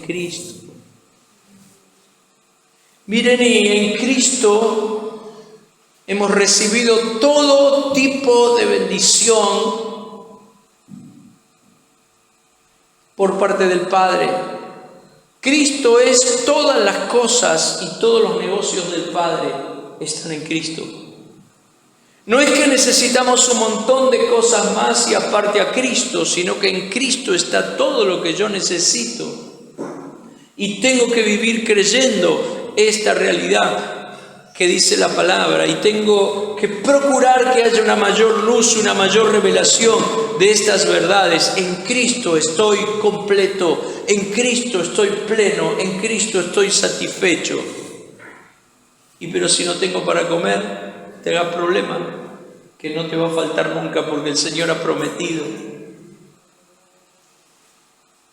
Cristo. Miren, y en Cristo hemos recibido todo tipo de bendición por parte del Padre. Cristo es todas las cosas y todos los negocios del Padre están en Cristo. No es que necesitamos un montón de cosas más y aparte a Cristo, sino que en Cristo está todo lo que yo necesito. Y tengo que vivir creyendo esta realidad que dice la palabra, y tengo que procurar que haya una mayor luz, una mayor revelación de estas verdades. En Cristo estoy completo, en Cristo estoy pleno, en Cristo estoy satisfecho. Pero si no tengo para comer, te hagas problema, que no te va a faltar nunca, porque el Señor ha prometido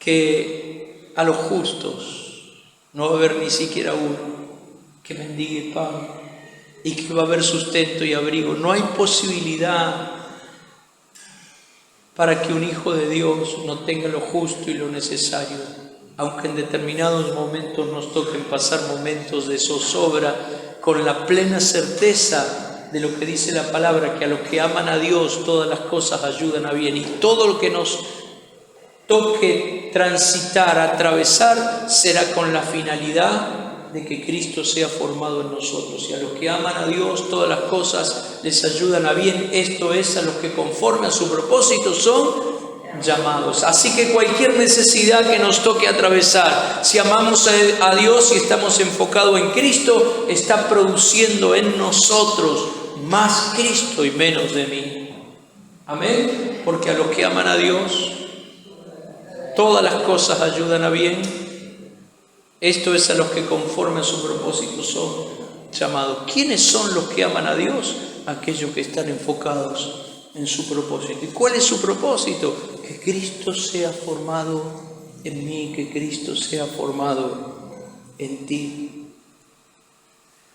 que a los justos no va a haber ni siquiera uno que mendigue pan, y que va a haber sustento y abrigo. No hay posibilidad para que un hijo de Dios no tenga lo justo y lo necesario, aunque en determinados momentos nos toquen pasar momentos de zozobra, con la plena certeza de lo que dice la palabra, que a los que aman a Dios todas las cosas ayudan a bien, y todo lo que nos toque transitar, atravesar, será con la finalidad de que Cristo sea formado en nosotros. Y a los que aman a Dios todas las cosas les ayudan a bien, esto es, a los que conforme a su propósito son llamados. Así que cualquier necesidad que nos toque atravesar, si amamos a Dios y estamos enfocados en Cristo, está produciendo en nosotros más Cristo y menos de mí. Amén. Porque a los que aman a Dios todas las cosas ayudan a bien. Esto es, a los que conforme a su propósito son llamados. ¿Quiénes son los que aman a Dios? Aquellos que están enfocados en su propósito. ¿Y cuál es su propósito? Que Cristo sea formado en mí, que Cristo sea formado en ti.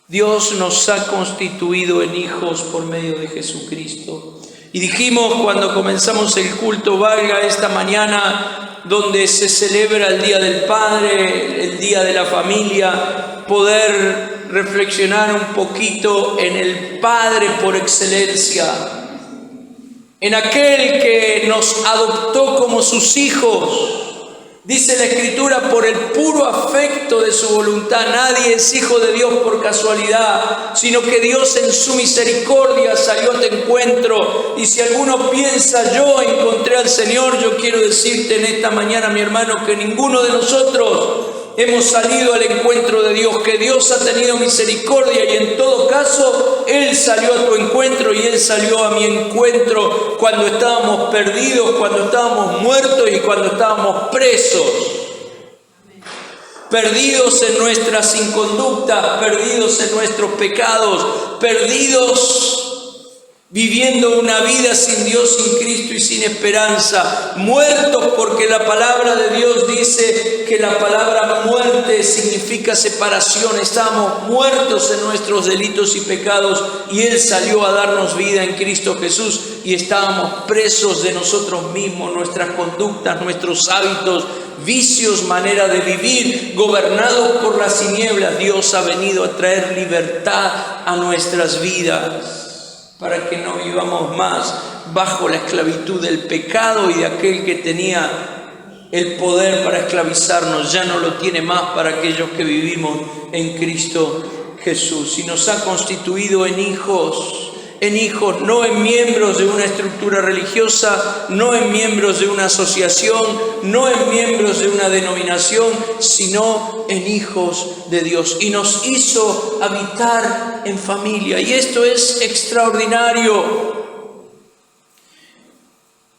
Dios nos ha constituido en hijos por medio de Jesucristo. Y dijimos cuando comenzamos el culto, valga esta mañana, donde se celebra el Día del Padre, el Día de la Familia, poder reflexionar un poquito en el Padre por excelencia, en aquel que nos adoptó como sus hijos. Dice la Escritura, por el puro afecto de su voluntad. Nadie es hijo de Dios por casualidad, sino que Dios en su misericordia salió a tu encuentro. Y si alguno piensa, yo encontré al Señor, yo quiero decirte en esta mañana, mi hermano, que ninguno de nosotros hemos salido al encuentro de Dios, que Dios ha tenido misericordia, y en todo caso Él salió a tu encuentro y Él salió a mi encuentro cuando estábamos perdidos, cuando estábamos muertos y cuando estábamos presos. Perdidos en nuestras inconductas, perdidos en nuestros pecados, perdidos viviendo una vida sin Dios, sin Cristo y sin esperanza, muertos, porque la palabra de Dios dice que la palabra muerte significa separación. Estábamos muertos en nuestros delitos y pecados, y Él salió a darnos vida en Cristo Jesús, y estábamos presos de nosotros mismos, nuestras conductas, nuestros hábitos, vicios, manera de vivir, gobernados por las tinieblas. Dios ha venido a traer libertad a nuestras vidas, para que no vivamos más bajo la esclavitud del pecado y de aquel que tenía el poder para esclavizarnos. Ya no lo tiene más para aquellos que vivimos en Cristo Jesús. Y nos ha constituido en hijos, no en miembros de una estructura religiosa, no en miembros de una asociación, no en miembros de una denominación, sino en hijos de Dios. Y nos hizo habitar en familia. Y esto es extraordinario.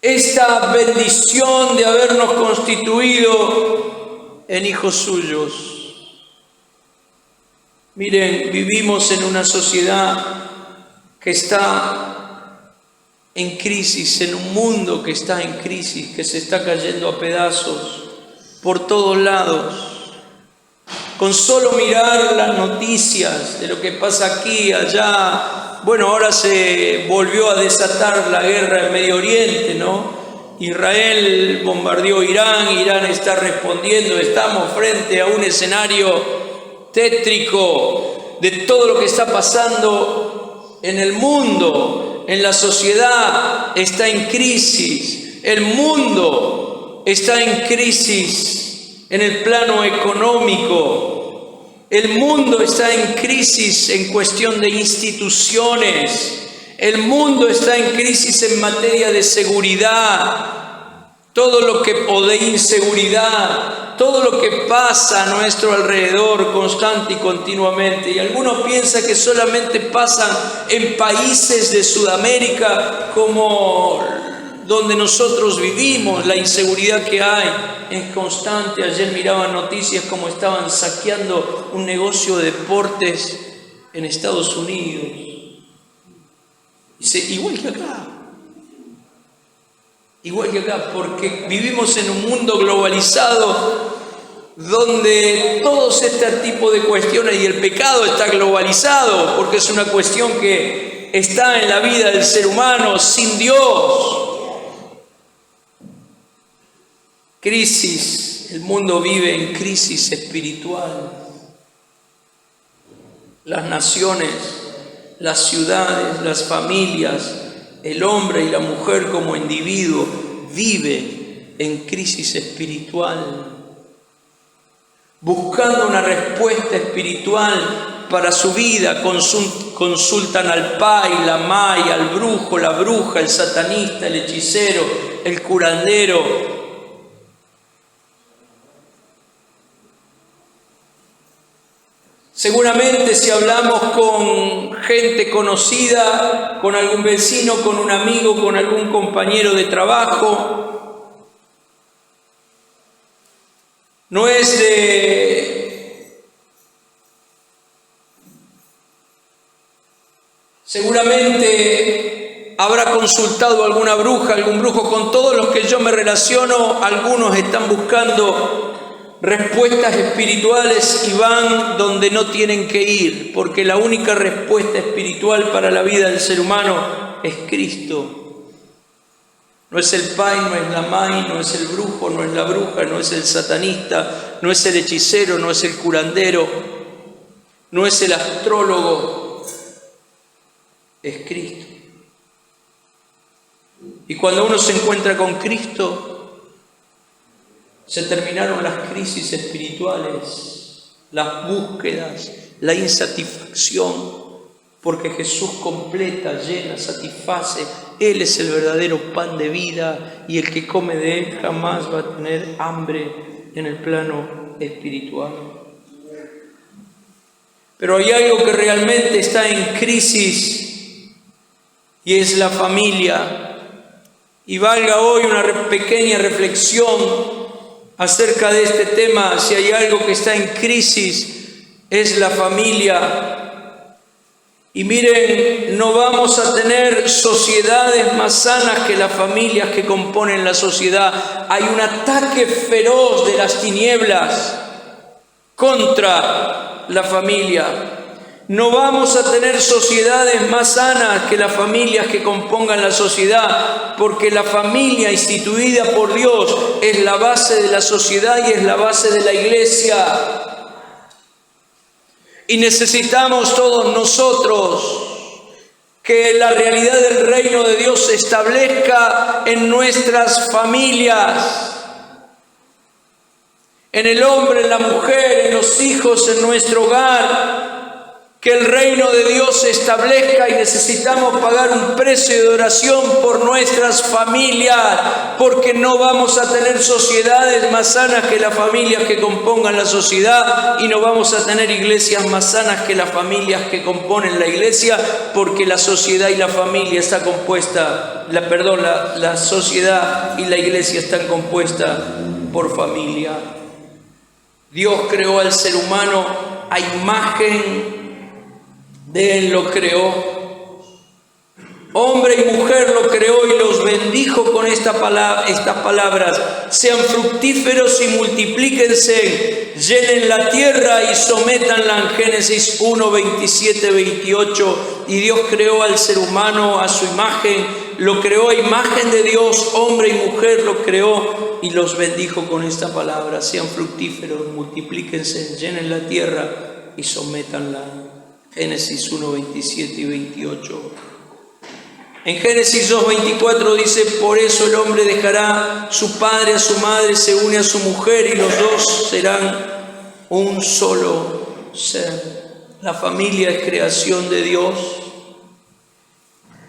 Esta bendición de habernos constituido en hijos suyos. Miren, vivimos en una sociedad que está en crisis, en un mundo que está en crisis, que se está cayendo a pedazos por todos lados. Con solo mirar las noticias de lo que pasa aquí, allá, bueno, ahora se volvió a desatar la guerra en Medio Oriente, ¿no? Israel bombardeó Irán, Irán está respondiendo, estamos frente a un escenario tétrico de todo lo que está pasando en el mundo, en la sociedad está en crisis, el mundo está en crisis en el plano económico, el mundo está en crisis en cuestión de instituciones. El mundo está en crisis en materia de seguridad, o de inseguridad, todo lo que pasa a nuestro alrededor constante y continuamente. Y algunos piensan que solamente pasan en países de Sudamérica como donde nosotros vivimos, la inseguridad que hay es constante. Ayer miraba noticias como estaban saqueando un negocio de deportes en Estados Unidos. Igual que acá, porque vivimos en un mundo globalizado donde todos este tipo de cuestiones, y el pecado está globalizado, porque es una cuestión que está en la vida del ser humano sin Dios. Crisis, el mundo vive en crisis espiritual. Las naciones, las ciudades, las familias, el hombre y la mujer como individuo viven en crisis espiritual, buscando una respuesta espiritual para su vida. Consultan al pai, la mai, al brujo, la bruja, el satanista, el hechicero, el curandero. Seguramente si hablamos con gente conocida, con algún vecino, con un amigo, con algún compañero de trabajo, seguramente habrá consultado a alguna bruja, algún brujo. Con todos los que yo me relaciono, algunos están buscando respuestas espirituales y van donde no tienen que ir, porque la única respuesta espiritual para la vida del ser humano es Cristo. No es el pai, no es la mai, no es el brujo, no es la bruja, no es el satanista, no es el hechicero, no es el curandero, no es el astrólogo, es Cristo. Y cuando uno se encuentra con Cristo, se terminaron las crisis espirituales, las búsquedas, la insatisfacción, porque Jesús completa, llena, satisface. Él es el verdadero pan de vida y el que come de Él jamás va a tener hambre en el plano espiritual. Pero hay algo que realmente está en crisis y es la familia. Y valga hoy una pequeña reflexión acerca de este tema. Si hay algo que está en crisis es la familia. Y miren, no vamos a tener sociedades más sanas que las familias que componen la sociedad. Hay un ataque feroz de las tinieblas contra la familia. No vamos a tener sociedades más sanas que las familias que compongan la sociedad, porque la familia instituida por Dios es la base de la sociedad y es la base de la iglesia. Y necesitamos todos nosotros que la realidad del reino de Dios se establezca en nuestras familias, en el hombre, en la mujer, en los hijos, en nuestro hogar. Que el reino de Dios se establezca y necesitamos pagar un precio de oración por nuestras familias, porque no vamos a tener sociedades más sanas que las familias que compongan la sociedad y no vamos a tener iglesias más sanas que las familias que componen la iglesia, porque la sociedad y la familia está compuesta, la sociedad y la iglesia están compuestas por familia. Dios creó al ser humano a imagen de Él lo creó, hombre y mujer lo creó y los bendijo con estas palabras: sean fructíferos y multiplíquense, llenen la tierra y sométanla. En Génesis 1, 27, 28. Y Dios creó al ser humano a su imagen, lo creó a imagen de Dios, hombre y mujer lo creó y los bendijo con esta palabra: sean fructíferos, multiplíquense, llenen la tierra y sométanla. Génesis 1, 27 y 28. En Génesis 2, 24 dice: por eso el hombre dejará su padre a su madre, se une a su mujer y los dos serán un solo ser. La familia es creación de Dios.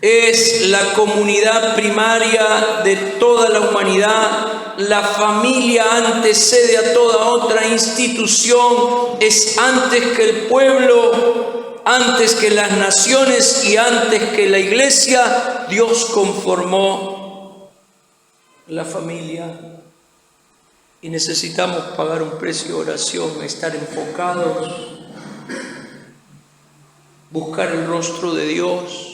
Es la comunidad primaria de toda la humanidad. La familia antecede a toda otra institución. Es antes que el pueblo, antes que las naciones y antes que la iglesia. Dios conformó la familia. Y necesitamos pagar un precio de oración, estar enfocados, buscar el rostro de Dios.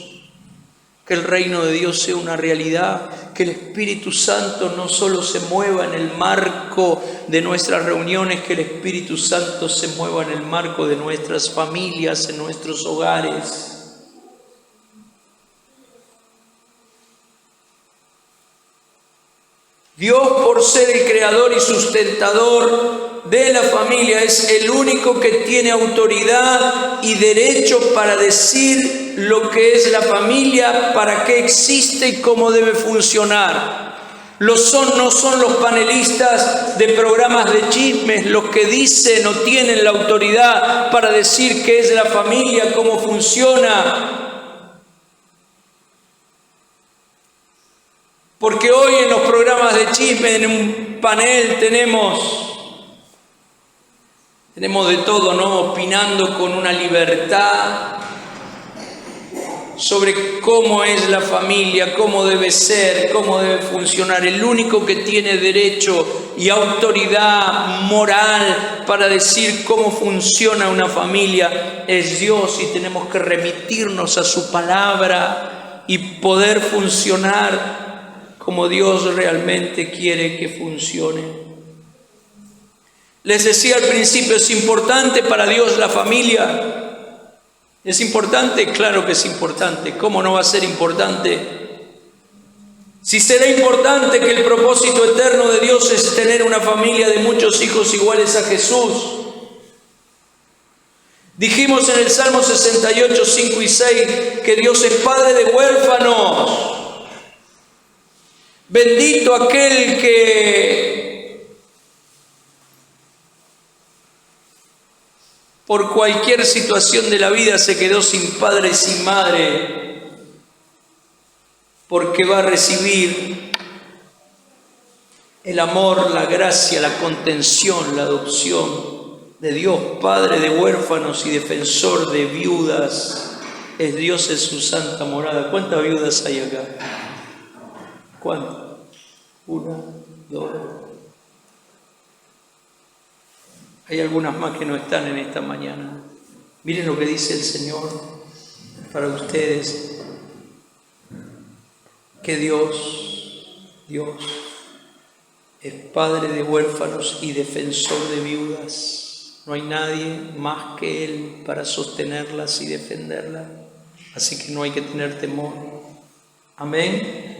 Que el reino de Dios sea una realidad, que el Espíritu Santo no solo se mueva en el marco de nuestras reuniones, que el Espíritu Santo se mueva en el marco de nuestras familias, en nuestros hogares. Dios, por ser el creador y sustentador de la familia, es el único que tiene autoridad y derecho para decir lo que es la familia, para qué existe y cómo debe funcionar. No son los panelistas de programas de chismes los que dicen o tienen la autoridad para decir qué es la familia, cómo funciona. Porque hoy en los programas de chisme, en un panel tenemos de todo, ¿no? Opinando con una libertad sobre cómo es la familia, cómo debe ser, cómo debe funcionar. El único que tiene derecho y autoridad moral para decir cómo funciona una familia es Dios, y tenemos que remitirnos a su palabra y poder funcionar como Dios realmente quiere que funcione. Les decía al principio, ¿es importante para Dios la familia? ¿Es importante? Claro que es importante. ¿Cómo no va a ser importante? Si será importante que el propósito eterno de Dios es tener una familia de muchos hijos iguales a Jesús. Dijimos en el Salmo 68, 5 y 6 que Dios es Padre de huérfanos. Bendito aquel que por cualquier situación de la vida se quedó sin padre y sin madre, porque va a recibir el amor, la gracia, la contención, la adopción de Dios, Padre de huérfanos y defensor de viudas. Es Dios en su santa morada. ¿Cuántas viudas hay acá? ¿Cuántas? 1, 2. Hay algunas más que no están en esta mañana. Miren lo que dice el Señor para ustedes. Que Dios es Padre de huérfanos y defensor de viudas. No hay nadie más que Él para sostenerlas y defenderlas. Así que no hay que tener temor. Amén.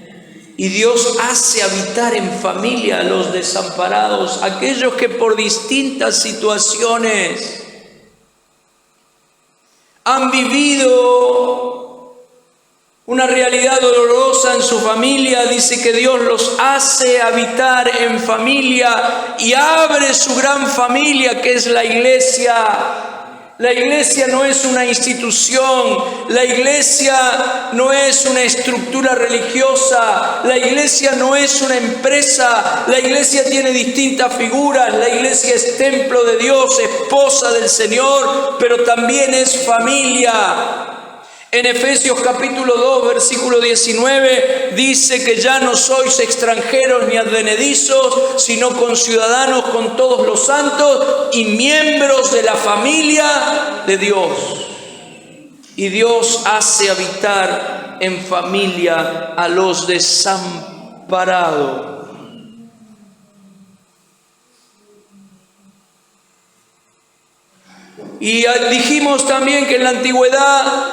Y Dios hace habitar en familia a los desamparados, aquellos que por distintas situaciones han vivido una realidad dolorosa en su familia. Dice que Dios los hace habitar en familia y abre su gran familia, que es la iglesia. La iglesia no es una institución, la iglesia no es una estructura religiosa, la iglesia no es una empresa, la iglesia tiene distintas figuras, la iglesia es templo de Dios, esposa del Señor, pero también es familia. En Efesios capítulo 2, versículo 19, dice que ya no sois extranjeros ni advenedizos, sino conciudadanos con todos los santos y miembros de la familia de Dios. Y Dios hace habitar en familia a los desamparados. Y dijimos también que en la antigüedad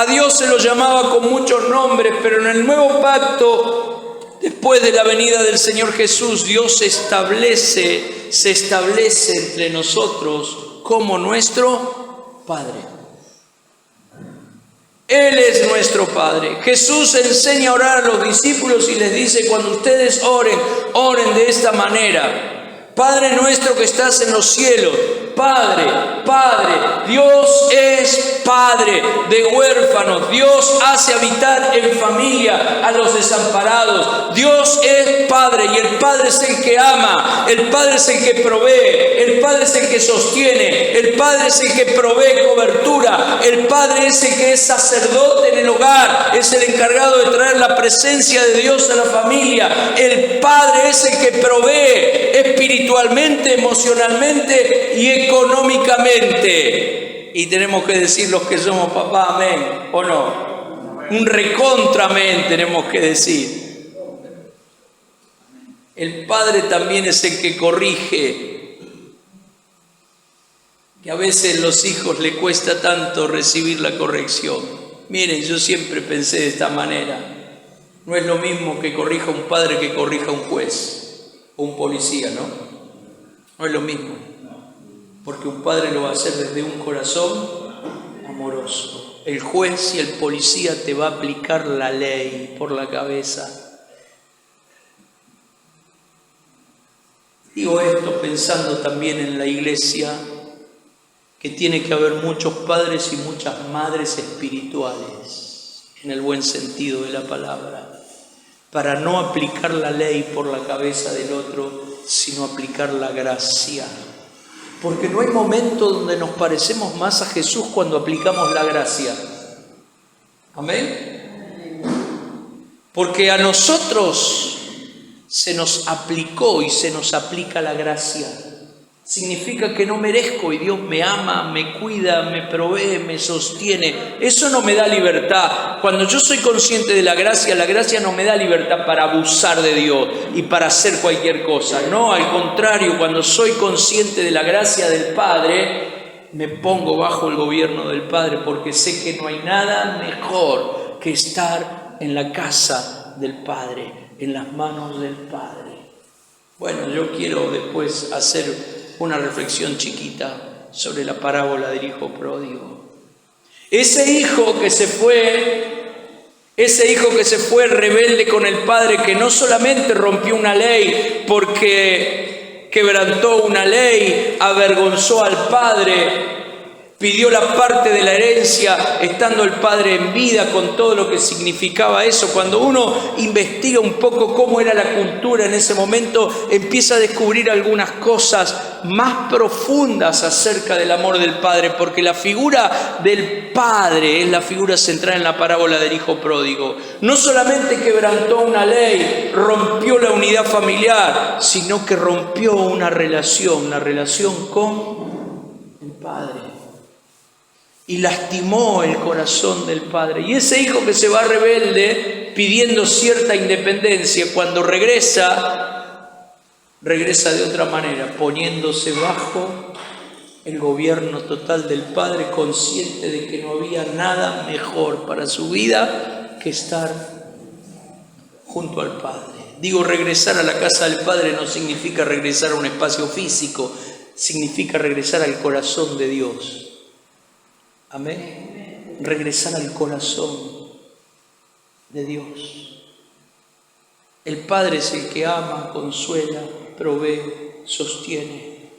A Dios se lo llamaba con muchos nombres, pero en el nuevo pacto, después de la venida del Señor Jesús, Dios se establece entre nosotros como nuestro Padre. Él es nuestro Padre. Jesús enseña a orar a los discípulos y les dice: cuando ustedes oren, oren de esta manera: Padre nuestro que estás en los cielos. Padre, Dios es Padre de huérfanos. Dios hace habitar en familia a los desamparados. Dios es Padre, y el Padre es el que ama, el Padre es el que provee, el Padre es el que sostiene, el Padre es el que provee cobertura, el Padre es el que es sacerdote en el hogar, es el encargado de traer la presencia de Dios a la familia. El Padre es el que provee espiritualmente, emocionalmente y económicamente. Y tenemos que decir los que somos papá, amén, ¿o no? Un recontra amén tenemos que decir. El Padre también es el que corrige, que a veces a los hijos les cuesta tanto recibir la corrección. Miren, yo siempre pensé de esta manera: no es lo mismo que corrija un padre que corrija un juez o un policía, ¿no? No es lo mismo, porque un padre lo va a hacer desde un corazón amoroso. El juez y el policía te va a aplicar la ley por la cabeza. Digo esto pensando también en la iglesia, que tiene que haber muchos padres y muchas madres espirituales, en el buen sentido de la palabra, para no aplicar la ley por la cabeza del otro, sino aplicar la gracia. Porque no hay momento donde nos parecemos más a Jesús cuando aplicamos la gracia. Amén. Porque a nosotros se nos aplicó y se nos aplica la gracia. Significa que no merezco y Dios me ama, me cuida, me provee, me sostiene. Eso no me da libertad. Cuando yo soy consciente de la gracia no me da libertad para abusar de Dios y para hacer cualquier cosa. No, al contrario, cuando soy consciente de la gracia del Padre, me pongo bajo el gobierno del Padre, porque sé que no hay nada mejor que estar en la casa del Padre, en las manos del Padre. Bueno, yo quiero después hacer una reflexión chiquita sobre la parábola del hijo pródigo. Ese hijo que se fue rebelde con el padre, que no solamente rompió una ley porque quebrantó una ley, avergonzó al padre, pidió la parte de la herencia estando el padre en vida, con todo lo que significaba eso. Cuando uno investiga un poco cómo era la cultura en ese momento, empieza a descubrir algunas cosas más profundas acerca del amor del padre, porque la figura del padre es la figura central en la parábola del hijo pródigo. No solamente quebrantó una ley, rompió la unidad familiar, sino que rompió una relación, la relación con el padre. Y lastimó el corazón del padre. Y ese hijo que se va rebelde, pidiendo cierta independencia, cuando regresa de otra manera, poniéndose bajo el gobierno total del padre, consciente de que no había nada mejor para su vida que estar junto al padre. Digo, regresar a la casa del padre no significa regresar a un espacio físico, significa regresar al corazón de Dios. Amén. Regresar al corazón de Dios. El Padre es el que ama, consuela, provee, sostiene,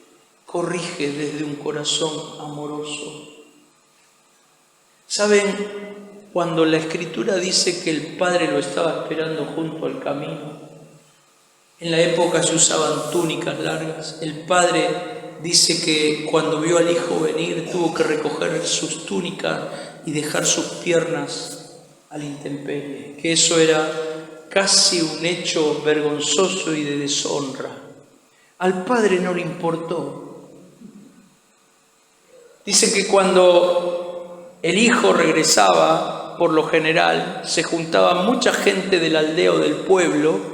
corrige desde un corazón amoroso. ¿Saben? Cuando la Escritura dice que el Padre lo estaba esperando junto al camino, en la época se usaban túnicas largas. El Padre dice que cuando vio al Hijo venir, tuvo que recoger sus túnicas y dejar sus piernas a la intemperie, que eso era casi un hecho vergonzoso y de deshonra. Al Padre no le importó. Dice que cuando el Hijo regresaba, por lo general, se juntaba mucha gente de la aldea o del pueblo,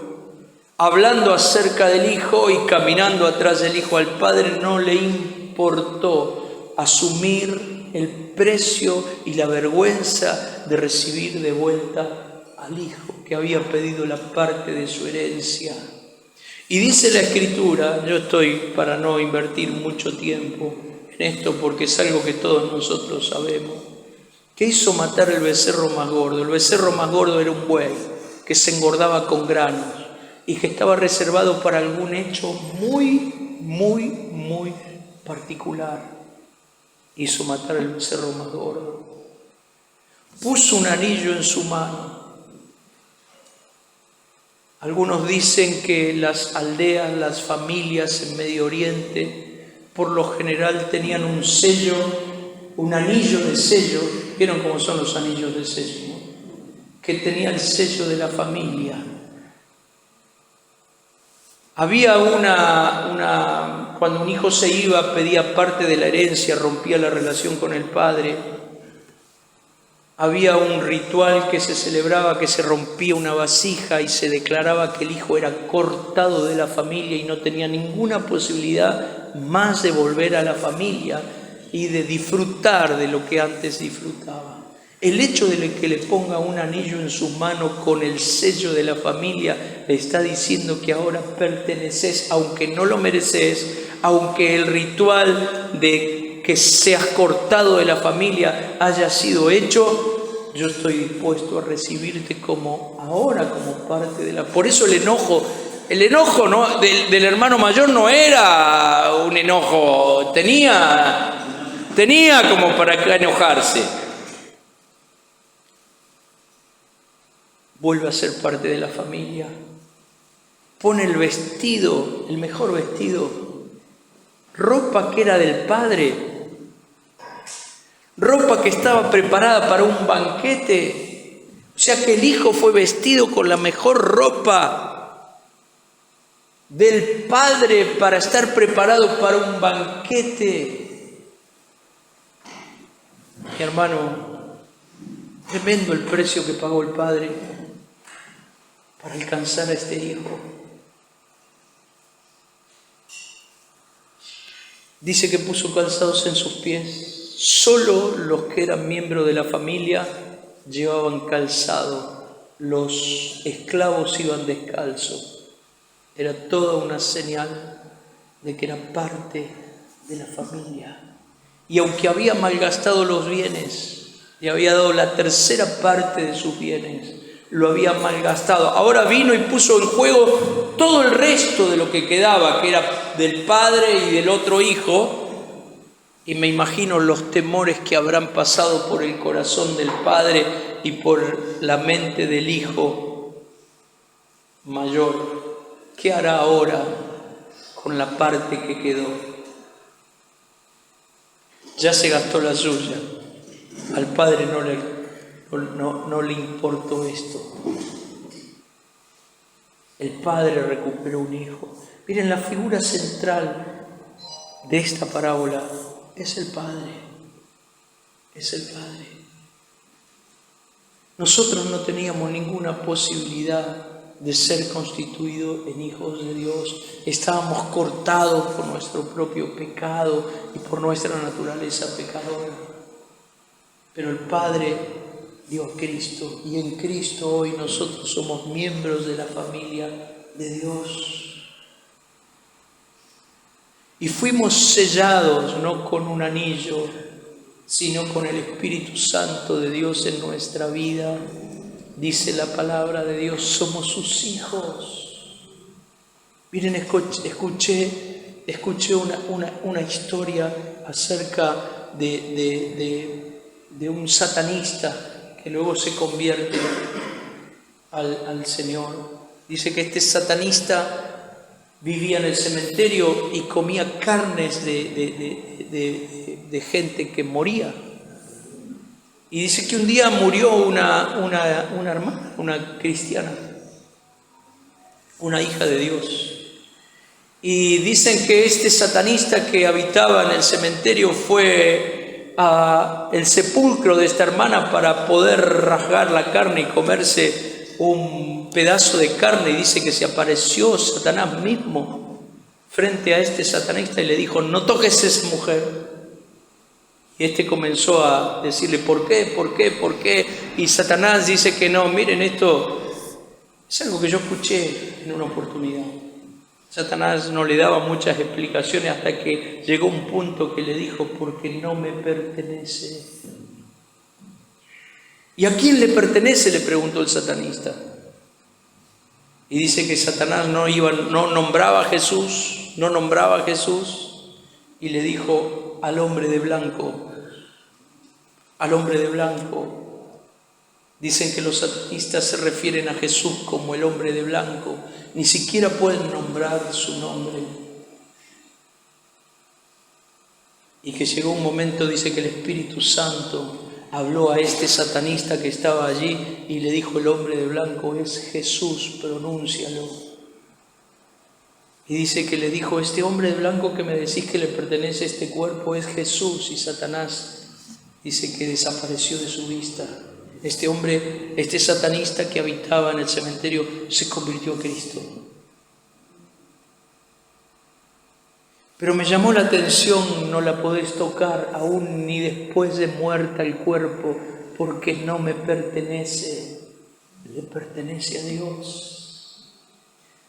hablando acerca del Hijo y caminando atrás del Hijo. Al Padre no le importó asumir el precio y la vergüenza de recibir de vuelta al hijo que había pedido la parte de su herencia. Y dice la Escritura, yo estoy para no invertir mucho tiempo en esto porque es algo que todos nosotros sabemos, que hizo matar el becerro más gordo. El becerro más gordo era un buey que se engordaba con granos y que estaba reservado para algún hecho muy particular. Hizo matar el becerro más gordo. Puso un anillo en su mano. Algunos dicen que las aldeas, las familias en Medio Oriente, por lo general tenían un sello, un anillo de sello. ¿Vieron cómo son los anillos de sello, no? Que tenía el sello de la familia. Había cuando un hijo se iba, pedía parte de la herencia, rompía la relación con el padre. Había un ritual que se celebraba, que se rompía una vasija y se declaraba que el hijo era cortado de la familia y no tenía ninguna posibilidad más de volver a la familia y de disfrutar de lo que antes disfrutaba. El hecho de que le ponga un anillo en su mano con el sello de la familia le está diciendo que ahora perteneces, aunque no lo mereces, aunque el ritual de que seas cortado de la familia haya sido hecho, yo estoy dispuesto a recibirte como ahora, como parte de la... Por eso el enojo ¿no? del hermano mayor no era un enojo, tenía como para enojarse. Vuelve a ser parte de la familia. Pone el vestido, el mejor vestido, ropa que era del padre, ropa que estaba preparada para un banquete. O sea que el hijo fue vestido con la mejor ropa del padre para estar preparado para un banquete. Mi hermano, tremendo el precio que pagó el padre para alcanzar a este hijo. Dice que puso calzados en sus pies. Solo los que eran miembros de la familia llevaban calzado. Los esclavos iban descalzos. Era toda una señal de que era parte de la familia. Y aunque había malgastado los bienes, le había dado la tercera parte de sus bienes, lo había malgastado. Ahora vino y puso en juego todo el resto de lo que quedaba, que era del padre y del otro hijo. Y me imagino los temores que habrán pasado por el corazón del padre y por la mente del hijo mayor. ¿Qué hará ahora con la parte que quedó? Ya se gastó la suya. Al padre no le importó esto. El padre recuperó un hijo. Miren, la figura central de esta parábola es el padre. Es el padre. Nosotros no teníamos ninguna posibilidad de ser constituidos en hijos de Dios. Estábamos cortados por nuestro propio pecado y por nuestra naturaleza pecadora. Pero el Padre dio a Cristo y en Cristo hoy nosotros somos miembros de la familia de Dios. Y fuimos sellados no con un anillo, sino con el Espíritu Santo de Dios en nuestra vida. Dice la palabra de Dios, somos sus hijos. Miren, escuché una historia acerca de un satanista que luego se convierte al Señor. Dice que este satanista vivía en el cementerio y comía carnes de gente que moría. Y dice que un día murió una hermana, una cristiana, una hija de Dios. Y dicen que este satanista que habitaba en el cementerio fue al sepulcro de esta hermana para poder rasgar la carne y comerse un pedazo de carne. Y dice que se apareció Satanás mismo frente a este satanista y le dijo: no toques a esa mujer, Y este comenzó a decirle, ¿por qué? ¿Por qué? ¿Por qué? Y Satanás dice que no. Miren, esto es algo que yo escuché en una oportunidad. Satanás no le daba muchas explicaciones hasta que llegó un punto que le dijo, porque no me pertenece. ¿Y a quién le pertenece?, le preguntó el satanista. Y dice que Satanás no nombraba a Jesús, y le dijo al hombre de blanco, al hombre de blanco. Dicen que los satanistas se refieren a Jesús como el hombre de blanco, ni siquiera pueden nombrar su nombre. Y que llegó un momento, dice que el Espíritu Santo habló a este satanista que estaba allí y le dijo, el hombre de blanco es Jesús, pronúncialo. Y dice que le dijo, este hombre de blanco que me decís que le pertenece a este cuerpo es Jesús. Y Satanás dice que desapareció de su vista. Este hombre, este satanista que habitaba en el cementerio, se convirtió a Cristo. Pero me llamó la atención, no la podés tocar aún ni después de muerta el cuerpo, porque no me pertenece, le pertenece a Dios.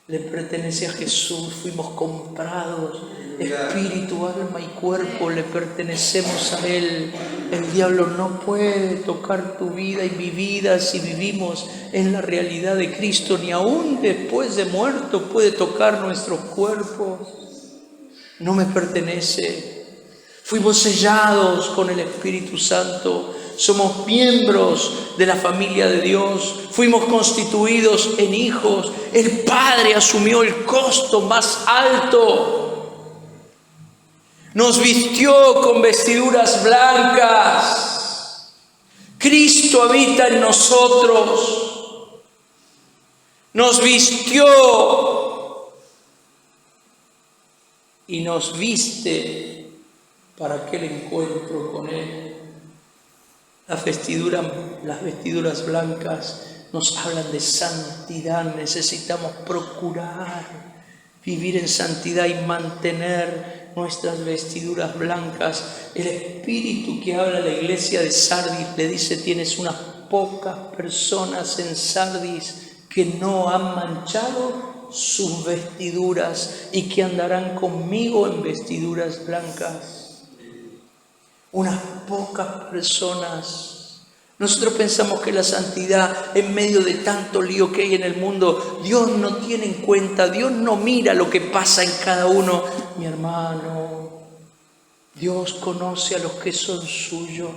Le pertenece a Jesús, fuimos comprados, espíritu, alma y cuerpo, le pertenecemos a Él. El diablo no puede tocar tu vida y mi vida si vivimos en la realidad de Cristo, ni aún después de muerto puede tocar nuestros cuerpos. No me pertenece. Fuimos sellados con el Espíritu Santo. Somos miembros de la familia de Dios, fuimos constituidos en hijos, el Padre asumió el costo más alto, nos vistió con vestiduras blancas, Cristo habita en nosotros, nos vistió y nos viste para aquel encuentro con Él. Las vestiduras blancas nos hablan de santidad. Necesitamos procurar vivir en santidad y mantener nuestras vestiduras blancas. El Espíritu que habla a la iglesia de Sardis le dice, tienes unas pocas personas en Sardis que no han manchado sus vestiduras y que andarán conmigo en vestiduras blancas. Unas pocas personas. Nosotros pensamos que la santidad, en medio de tanto lío que hay en el mundo, Dios no tiene en cuenta, Dios no mira lo que pasa en cada uno. Mi hermano, Dios conoce a los que son suyos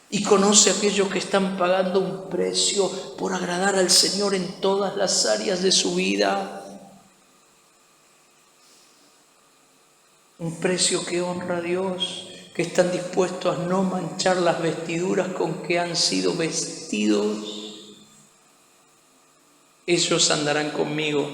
y conoce a aquellos que están pagando un precio por agradar al Señor en todas las áreas de su vida. Un precio que honra a Dios, que están dispuestos a no manchar las vestiduras con que han sido vestidos. Ellos andarán conmigo.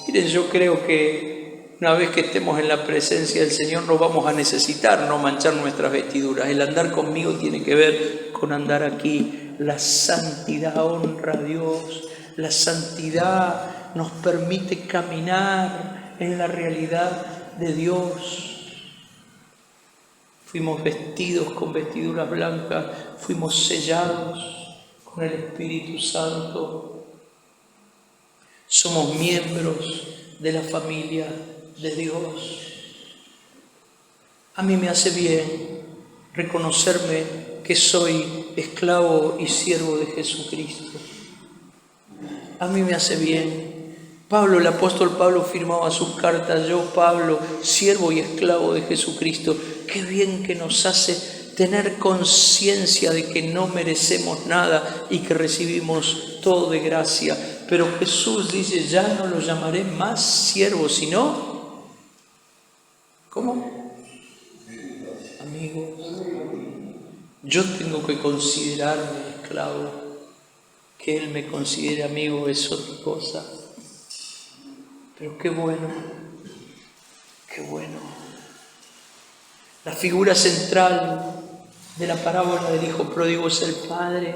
Miren, yo creo que una vez que estemos en la presencia del Señor no vamos a necesitar no manchar nuestras vestiduras. El andar conmigo tiene que ver con andar aquí. La santidad honra a Dios. La santidad nos permite caminar en la realidad de Dios. Fuimos vestidos con vestiduras blancas, fuimos sellados con el Espíritu Santo. Somos miembros de la familia de Dios. A mí me hace bien reconocerme que soy esclavo y siervo de Jesucristo. A mí me hace bien. Pablo, el apóstol Pablo firmaba sus cartas, yo Pablo, siervo y esclavo de Jesucristo. Qué bien que nos hace tener conciencia de que no merecemos nada y que recibimos todo de gracia. Pero Jesús dice, ya no lo llamaré más siervo, sino, ¿cómo? Amigos. Yo tengo que considerarme esclavo. Que Él me considere amigo es otra cosa. Pero qué bueno, qué bueno. La figura central de la parábola del hijo pródigo es el padre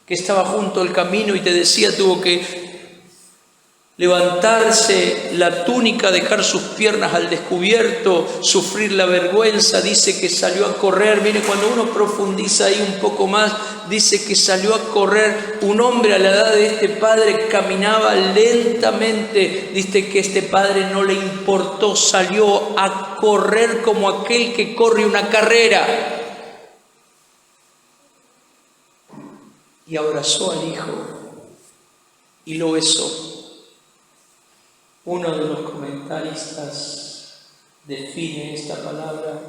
que estaba junto al camino y te decía, tuvo que levantarse la túnica, dejar sus piernas al descubierto, sufrir la vergüenza. Dice que salió a correr. Mire, cuando uno profundiza ahí un poco más, dice que salió a correr. Un hombre a la edad de este padre caminaba lentamente. Dice que este padre no le importó, salió a correr como aquel que corre una carrera. Y abrazó al hijo y lo besó. Uno de los comentaristas define esta palabra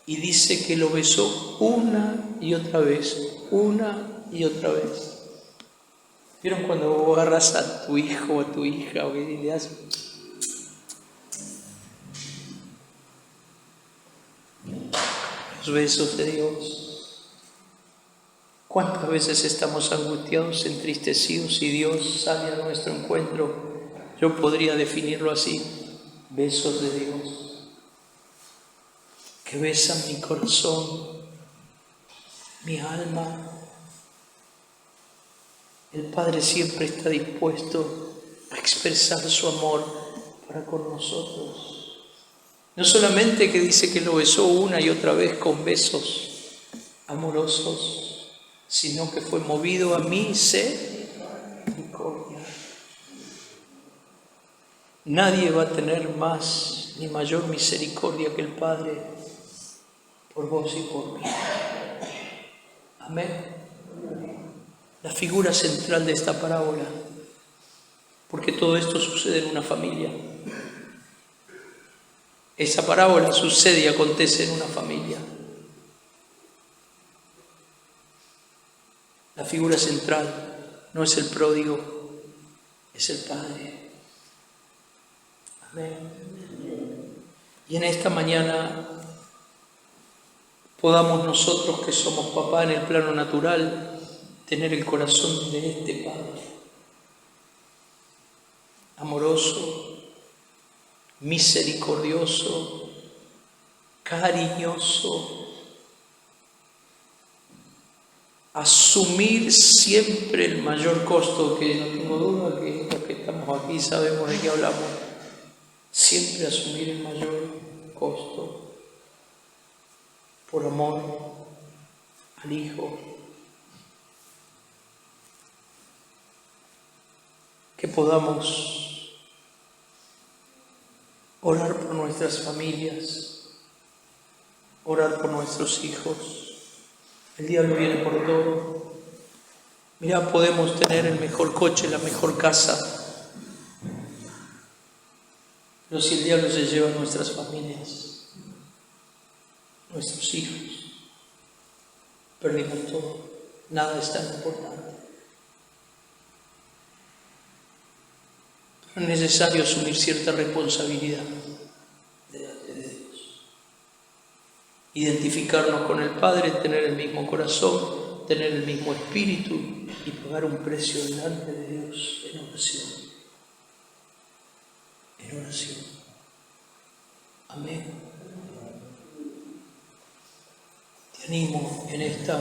y dice que lo besó una y otra vez, una y otra vez. ¿Vieron cuando vos agarras a tu hijo o a tu hija o que le haces? Los besos de Dios. ¿Cuántas veces estamos angustiados, entristecidos y Dios sale a nuestro encuentro? Yo podría definirlo así: besos de Dios que besan mi corazón, mi alma. El Padre siempre está dispuesto a expresar su amor para con nosotros. No solamente que dice que lo besó una y otra vez con besos amorosos, sino que fue movido a misericordia. Nadie va a tener más ni mayor misericordia que el Padre por vos y por mí. Amén. La figura central de esta parábola, porque todo esto sucede en una familia. Esa parábola sucede y acontece en una familia. La figura central no es el pródigo, es el Padre. Amén. Y en esta mañana podamos nosotros que somos papá en el plano natural tener el corazón de este Padre, amoroso, misericordioso, cariñoso, asumir siempre el mayor costo, que no tengo duda que los que estamos aquí sabemos de qué hablamos. Siempre asumir el mayor costo por amor al Hijo. Que podamos orar por nuestras familias, orar por nuestros hijos. El diablo viene por todo. Mirá, podemos tener el mejor coche, la mejor casa, pero si el diablo se lleva a nuestras familias, nuestros hijos, perdimos todo. Nada es tan importante. Es necesario asumir cierta responsabilidad delante de Dios. Identificarnos con el Padre, tener el mismo corazón, tener el mismo espíritu y pagar un precio delante de Dios en oración. En oración. Amén. Te animo en esta